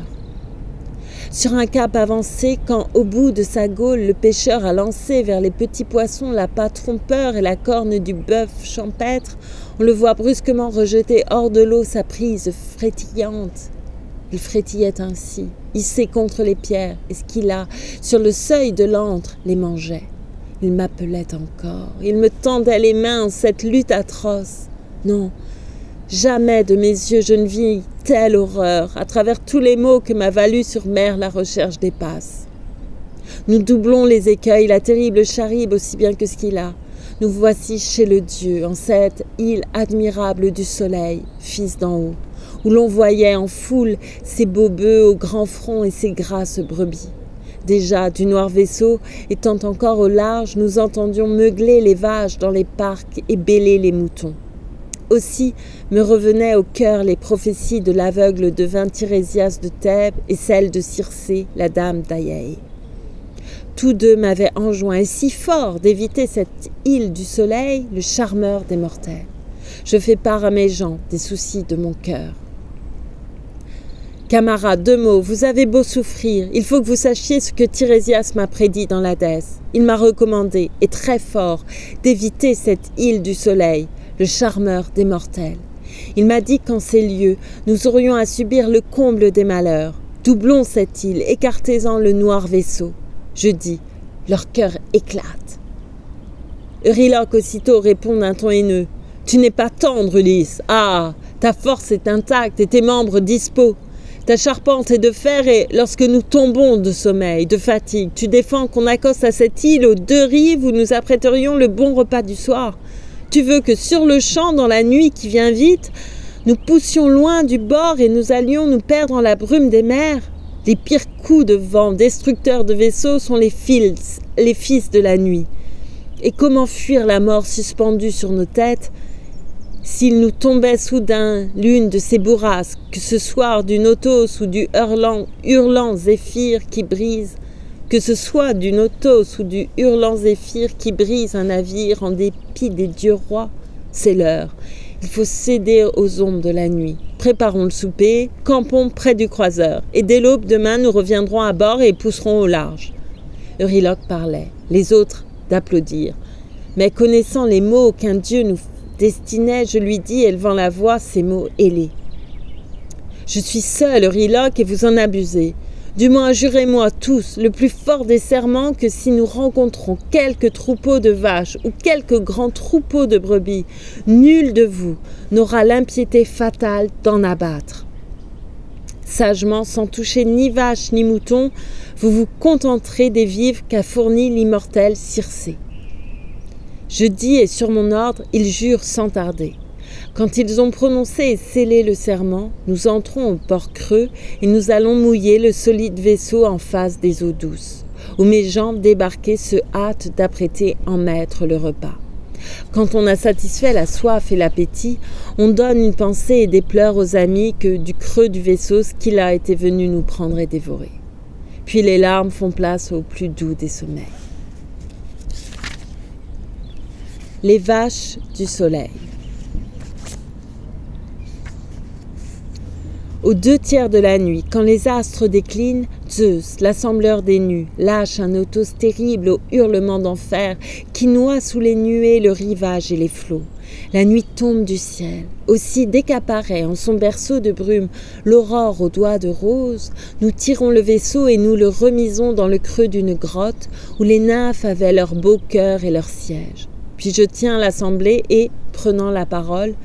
Sur un cap avancé, quand au bout de sa gaule, le pêcheur a lancé vers les petits poissons l'appât trompeur et la corne du bœuf champêtre, on le voit brusquement rejeter hors de l'eau sa prise frétillante. Il frétillait ainsi, hissé contre les pierres, et Scylla, sur le seuil de l'antre, les mangeait. Il m'appelait encore, il me tendait les mains en cette lutte atroce. Non, jamais de mes yeux je ne vis telle horreur, à travers tous les maux que m'a valu sur mer la recherche des passes. Nous doublons les écueils, la terrible Charib aussi bien que Scylla. Nous voici chez le Dieu, en cette île admirable du soleil, fils d'en haut, où l'on voyait en foule ces beaux bœufs au grand front et ces grasses brebis. Déjà, du noir vaisseau, étant encore au large, nous entendions meugler les vaches dans les parcs et bêler les moutons. Aussi me revenaient au cœur les prophéties de l'aveugle devin Tirésias de Thèbes et celles de Circé, la dame d'Aïaé. Tous deux m'avaient enjoint, et si fort, d'éviter cette île du soleil, le charmeur des mortels. Je fais part à mes gens des soucis de mon cœur. Camarades, 2 mots, vous avez beau souffrir, il faut que vous sachiez ce que Tirésias m'a prédit dans l'Hadès. Il m'a recommandé, et très fort, d'éviter cette île du soleil, le charmeur des mortels. Il m'a dit qu'en ces lieux, nous aurions à subir le comble des malheurs. Doublons cette île, écartez-en le noir vaisseau. Je dis, leur cœur éclate. Euryloque aussitôt répond d'un ton haineux. Tu n'es pas tendre, Ulysse. Ah, ta force est intacte et tes membres dispos. Ta charpente est de fer et lorsque nous tombons de sommeil, de fatigue, tu défends qu'on accoste à cette île aux 2 rives où nous apprêterions le bon repas du soir. Tu veux que sur le champ, dans la nuit qui vient vite, nous poussions loin du bord et nous allions nous perdre dans la brume des mers. Les pires coups de vent, destructeurs de vaisseaux, sont les fils de la nuit. Et comment fuir la mort suspendue sur nos têtes s'il nous tombait soudain l'une de ces bourrasques, que ce soit du Notos ou du hurlant zéphyr qui brise, un navire en dépit des dieux rois, c'est l'heure. Il faut céder aux ombres de la nuit. Préparons le souper, campons près du croiseur, et dès l'aube demain nous reviendrons à bord et pousserons au large. Euryloque parlait, les autres d'applaudir. Mais connaissant les mots qu'un dieu nous destinait, je lui dis, élevant la voix, ces mots ailés. Je suis seul, Euryloque, et vous en abusez. Du moins, jurez-moi tous, le plus fort des serments, que si nous rencontrons quelques troupeaux de vaches ou quelques grands troupeaux de brebis, nul de vous n'aura l'impiété fatale d'en abattre. Sagement, sans toucher ni vaches ni moutons, vous vous contenterez des vivres qu'a fournis l'immortel Circé. Je dis, et sur mon ordre, ils jurent sans tarder. Quand ils ont prononcé et scellé le serment, nous entrons au port creux et nous allons mouiller le solide vaisseau en face des eaux douces, où mes jambes débarquées se hâtent d'apprêter en maître le repas. Quand on a satisfait la soif et l'appétit, on donne une pensée et des pleurs aux amis que du creux du vaisseau Scylla était venu nous prendre et dévorer. Puis les larmes font place au plus doux des sommeils. Les vaches du soleil. Aux 2 tiers de la nuit, quand les astres déclinent, Zeus, l'assembleur des nus, lâche un Notos terrible au hurlement d'enfer qui noie sous les nuées le rivage et les flots. La nuit tombe du ciel. Aussi, dès qu'apparaît en son berceau de brume l'aurore aux doigts de rose, nous tirons le vaisseau et nous le remisons dans le creux d'une grotte où les nymphes avaient leur beau cœur et leur siège. Puis je tiens l'assemblée et, prenant la parole,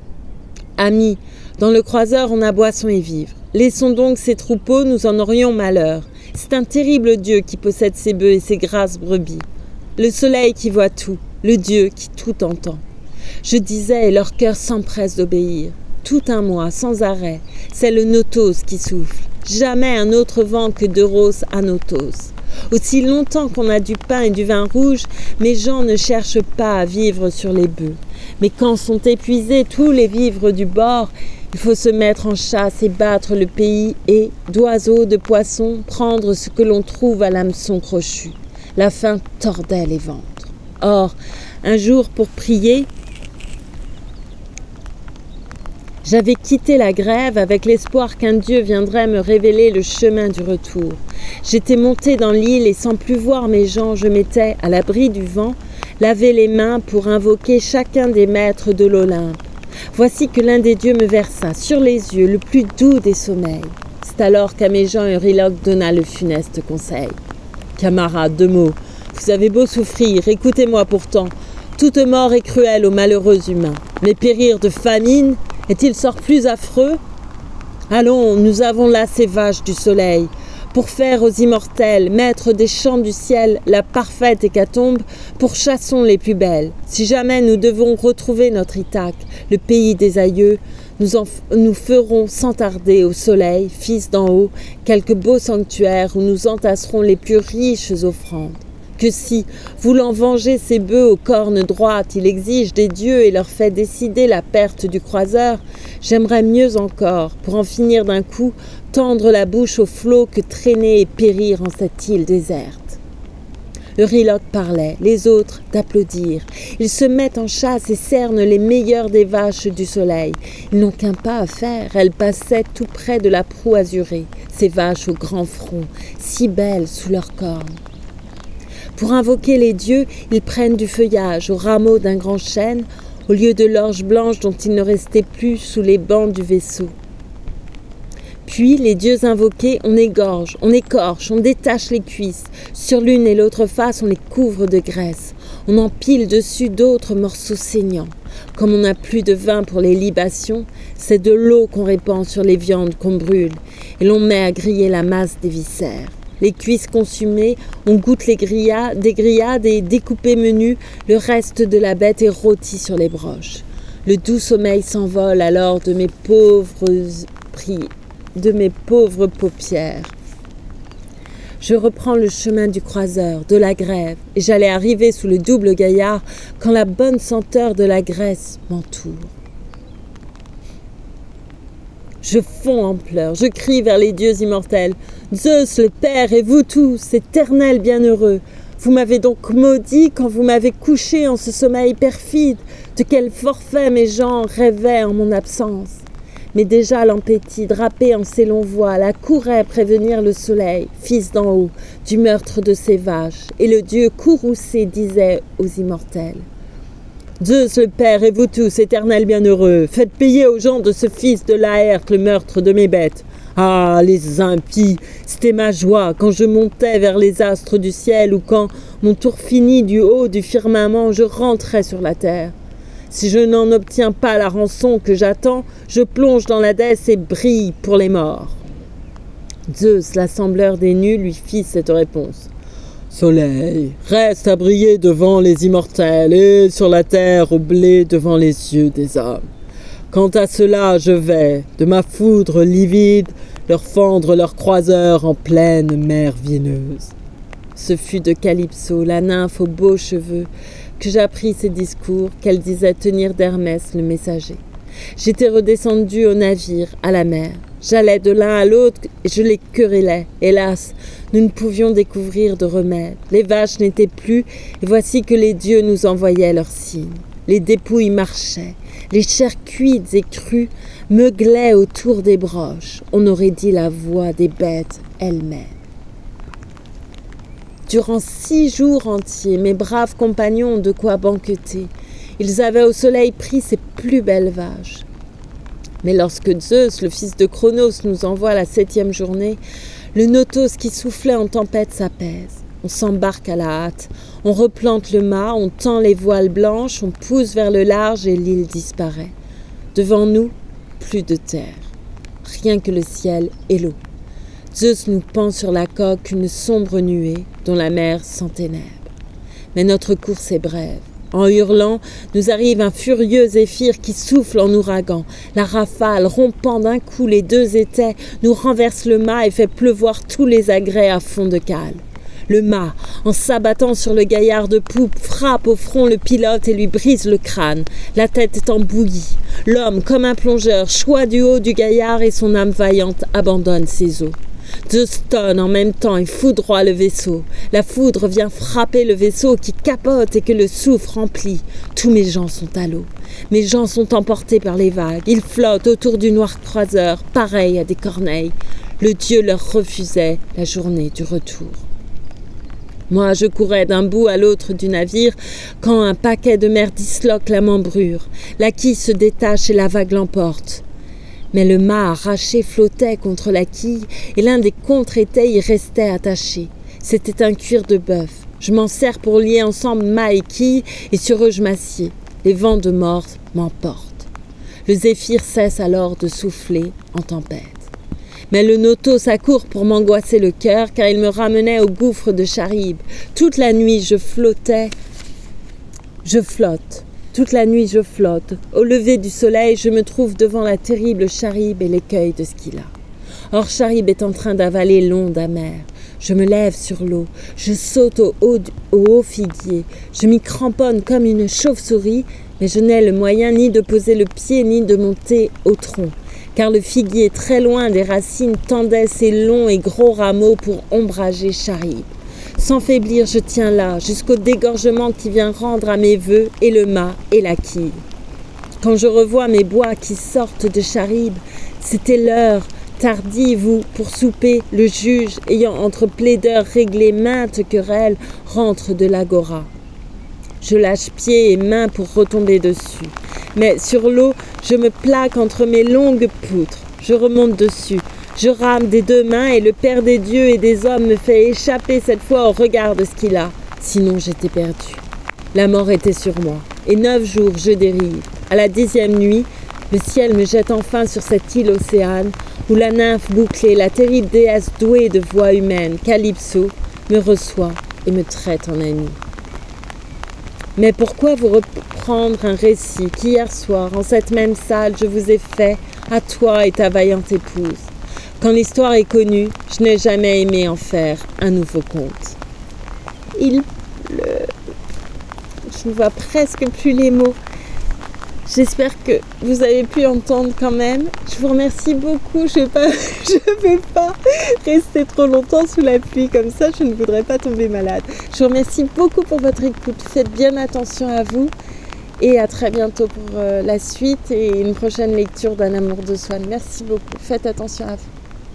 « Amis, dans le croiseur, on a boisson et vivres. Laissons donc ces troupeaux, nous en aurions malheur. C'est un terrible Dieu qui possède ces bœufs et ces grasses brebis. Le soleil qui voit tout, le Dieu qui tout entend. Je disais, et leur cœur s'empresse d'obéir. Tout un mois, sans arrêt, c'est le Notos qui souffle. Jamais un autre vent que d'Euros à Notos. Aussi longtemps qu'on a du pain et du vin rouge, mes gens ne cherchent pas à vivre sur les bœufs. Mais quand sont épuisés tous les vivres du bord, il faut se mettre en chasse et battre le pays et, d'oiseaux, de poissons, prendre ce que l'on trouve à l'hameçon crochu. La faim tordait les ventres. Or, un jour pour prier, j'avais quitté la grève avec l'espoir qu'un Dieu viendrait me révéler le chemin du retour. J'étais montée dans l'île et sans plus voir mes gens, je m'étais, à l'abri du vent, lavé les mains pour invoquer chacun des maîtres de l'Olympe. Voici que l'un des dieux me versa sur les yeux le plus doux des sommeils. C'est alors qu'à mes gens Euryloque donna le funeste conseil. Camarades, 2 mots, vous avez beau souffrir, écoutez-moi pourtant. Toute mort est cruelle aux malheureux humains. Mais périr de famine est-il sort plus affreux? Allons, nous avons là ces vaches du soleil. Pour faire aux immortels, maîtres des champs du ciel, la parfaite hécatombe, pourchassons les plus belles. Si jamais nous devons retrouver notre Ithaque, le pays des aïeux, nous ferons sans tarder au soleil, fils d'en haut, quelques beaux sanctuaires où nous entasserons les plus riches offrandes. Que si, voulant venger ces bœufs aux cornes droites, il exige des dieux et leur fait décider la perte du croiseur, j'aimerais mieux encore, pour en finir d'un coup, tendre la bouche aux flots que traîner et périr en cette île déserte. Euryloque parlait, les autres d'applaudir. Ils se mettent en chasse et cernent les meilleures des vaches du soleil. Ils n'ont qu'un pas à faire, elles passaient tout près de la proue azurée, ces vaches au grand front, si belles sous leurs cornes. Pour invoquer les dieux, ils prennent du feuillage au rameau d'un grand chêne, au lieu de l'orge blanche dont il ne restait plus sous les bancs du vaisseau. Puis, les dieux invoqués, on égorge, on écorche, on détache les cuisses. Sur l'une et l'autre face, on les couvre de graisse. On empile dessus d'autres morceaux saignants. Comme on n'a plus de vin pour les libations, c'est de l'eau qu'on répand sur les viandes qu'on brûle, et l'on met à griller la masse des viscères. Les cuisses consumées, on goûte des grillades et découpés menus, le reste de la bête est rôti sur les broches. Le doux sommeil s'envole alors de mes pauvres paupières. Je reprends le chemin du croiseur, de la grève, et j'allais arriver sous le double gaillard quand la bonne senteur de la graisse m'entoure. Je fonds en pleurs, je crie vers les dieux immortels. Zeus, le Père, et vous tous, éternels bienheureux, vous m'avez donc maudit quand vous m'avez couché en ce sommeil perfide. De quel forfait mes gens rêvaient en mon absence. Mais déjà l'ampétit, drapé en ses longs voiles, accourait prévenir le soleil, fils d'en haut, du meurtre de ses vaches, et le dieu courroucé disait aux immortels. Zeus le Père et vous tous, éternels bienheureux, faites payer aux gens de ce fils de Laerte le meurtre de mes bêtes. Ah, les impies, c'était ma joie quand je montais vers les astres du ciel ou quand, mon tour fini du haut du firmament, je rentrais sur la terre. Si je n'en obtiens pas la rançon que j'attends, je plonge dans l'Hadès et brille pour les morts. Zeus, l'assembleur des nus, lui fit cette réponse. Soleil, reste à briller devant les immortels et sur la terre au blé devant les yeux des hommes. Quant à cela, je vais, de ma foudre livide, leur fendre leurs croiseurs en pleine mer vineuse. Ce fut de Calypso, la nymphe aux beaux cheveux, que j'appris ces discours qu'elle disait tenir d'Hermès le messager. J'étais redescendue au navire, à la mer. J'allais de l'un à l'autre et je les querellais. Hélas, nous ne pouvions découvrir de remède. Les vaches n'étaient plus et voici que les dieux nous envoyaient leurs signes. Les dépouilles marchaient, les chairs cuites et crues meuglaient autour des broches. On aurait dit la voix des bêtes elles-mêmes. Durant 6 jours entiers, mes braves compagnons ont de quoi banqueter. Ils avaient au soleil pris ses plus belles vaches. Mais lorsque Zeus, le fils de Cronos, nous envoie la 7e journée, le Notos qui soufflait en tempête s'apaise. On s'embarque à la hâte, on replante le mât, on tend les voiles blanches, on pousse vers le large et l'île disparaît. Devant nous, plus de terre, rien que le ciel et l'eau. Zeus nous pend sur la coque une sombre nuée dont la mer s'enténèbre. Mais notre course est brève. En hurlant, nous arrive un furieux zéphyr qui souffle en ouragan. La rafale, rompant d'un coup les deux étais, nous renverse le mât et fait pleuvoir tous les agrès à fond de cale. Le mât, en s'abattant sur le gaillard de poupe, frappe au front le pilote et lui brise le crâne. La tête est en bouillie. L'homme, comme un plongeur, choit du haut du gaillard et son âme vaillante abandonne ses os. 2 tonnes en même temps et foudroie le vaisseau. La foudre vient frapper le vaisseau qui capote et que le souffle remplit. Tous mes gens sont à l'eau. Mes gens sont emportés par les vagues. Ils flottent autour du noir croiseur, pareils à des corneilles. Le Dieu leur refusait la journée du retour. Moi, je courais d'un bout à l'autre du navire quand un paquet de mer disloque la membrure. La quille se détache et la vague l'emporte. Mais le mât arraché flottait contre la quille et l'un des contre-étais y restait attaché. C'était un cuir de bœuf. Je m'en sers pour lier ensemble mât et quille et sur eux je m'assieds. Les vents de mort m'emportent. Le zéphyr cesse alors de souffler en tempête. Mais le Notos accourt pour m'angoisser le cœur car il me ramenait au gouffre de Charybde. Toute la nuit je flotte. Toute la nuit je flotte. Au lever du soleil, je me trouve devant la terrible Charybde et l'écueil de Scylla. Or Charybde est en train d'avaler l'onde amère. Je me lève sur l'eau, je saute au haut figuier. Je m'y cramponne comme une chauve-souris, mais je n'ai le moyen ni de poser le pied ni de monter au tronc. Car le figuier, très loin des racines, tendait ses longs et gros rameaux pour ombrager Charybde. Sans faiblir, je tiens là, jusqu'au dégorgement qui vient rendre à mes vœux et le mât et la quille. Quand je revois mes bois qui sortent de Charybde, c'était l'heure tardive où, pour souper, le juge, ayant entre plaideurs réglé maintes querelles, rentre de l'agora. Je lâche pieds et mains pour retomber dessus. Mais sur l'eau, je me plaque entre mes longues poutres. Je remonte dessus. Je rame des 2 mains et le Père des dieux et des hommes me fait échapper cette fois au regard de Scylla. Sinon, j'étais perdue. La mort était sur moi. Et 9 jours, je dérive. À la 10e nuit, le ciel me jette enfin sur cette île océane où la nymphe bouclée, la terrible déesse douée de voix humaine, Calypso, me reçoit et me traite en amie. Mais pourquoi vous reprendre un récit qu'hier soir, en cette même salle, je vous ai fait, à toi et ta vaillante épouse? Quand l'histoire est connue, je n'ai jamais aimé en faire un nouveau conte. Il pleut. Je ne vois presque plus les mots. J'espère que vous avez pu entendre quand même. Je vous remercie beaucoup. Je ne vais pas rester trop longtemps sous la pluie comme ça. Je ne voudrais pas tomber malade. Je vous remercie beaucoup pour votre écoute. Faites bien attention à vous. Et à très bientôt pour la suite et une prochaine lecture d'Un amour de Swann. Merci beaucoup. Faites attention à vous.